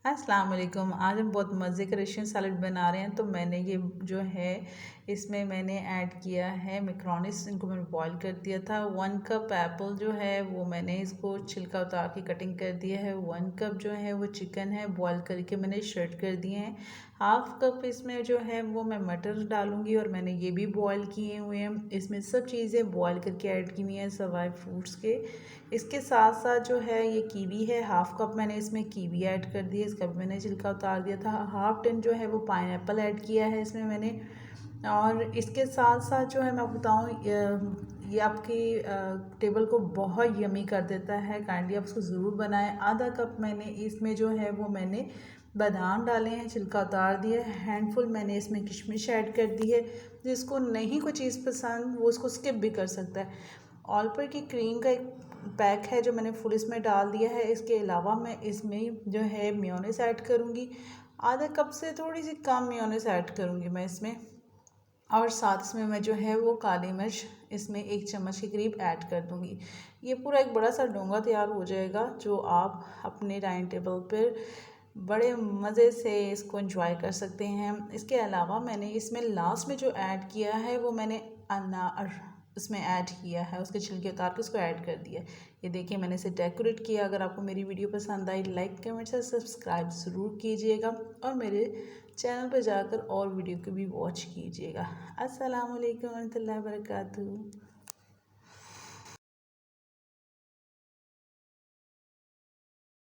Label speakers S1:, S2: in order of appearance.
S1: अस्सलाम वालेकुम। आज हम बहुत मज़े का रशियन सैलड बना रहे हैं। तो मैंने ये जो है इसमें मैंने ऐड किया है मैक्रोनीस, इनको मैंने बॉईल कर दिया था। 1 कप एप्पल जो है वो मैंने इसको छिलका उतार के कटिंग कर दिया है। 1 कप जो है वो चिकन है, बॉईल करके मैंने श्रेड कर दिए हैं। हाफ़ कप इसमें जो है वो मैं मटर डालूँगी और मैंने ये भी बॉईल किए हुए हैं। इसमें सब चीज़ें बॉईल करके ऐड की हुई हैं सवाए फ्रूट्स के। इसके साथ साथ जो है ये कीवी है, हाफ़ कप मैंने इसमें कीवी ऐड कर दी है, इसका भी मैंने छिलका उतार दिया था। हाफ़ टन जो है वो पाइनएप्पल ऐड किया है इसमें मैंने। और इसके साथ साथ जो है मैं बताऊँ, ये आपकी टेबल को बहुत यमी कर देता है। काइंडली आप उसको ज़रूर बनाएं। आधा कप मैंने इसमें जो है वो मैंने बादाम डाले हैं, छिलका उतार दिया है। हैंडफुल मैंने इसमें किशमिश ऐड कर दी है। जिसको नहीं कोई चीज़ पसंद वो उसको स्किप भी कर सकता है। ऑलपर की क्रीम का एक पैक है जो मैंने फुल इसमें डाल दिया है। इसके अलावा मैं इसमें जो है मेयोनेज़ ऐड करूँगी। आधा कप से थोड़ी सी कम मेयोनेज़ ऐड करूँगी मैं इसमें। और साथ इसमें मैं जो है वो काली मिर्च इसमें 1 चम्मच के करीब ऐड कर दूँगी। ये पूरा एक बड़ा सा डोंगा तैयार हो जाएगा जो आप अपने डाइनिंग टेबल पर बड़े मज़े से इसको एंजॉय कर सकते हैं। इसके अलावा मैंने इसमें लास्ट में जो ऐड किया है वो मैंने अनार इसमें ऐड किया है, उसके छिलके उतार के उसको ऐड कर दिया। ये देखिए मैंने इसे डेकोरेट किया। अगर आपको मेरी वीडियो पसंद आई लाइक कमेंट से सब्सक्राइब ज़रूर कीजिएगा और मेरे चैनल पर जाकर और वीडियो को भी वॉच कीजिएगा। अस्सलाम वालेकुम रहमतुल्लाहि व बरकातहू।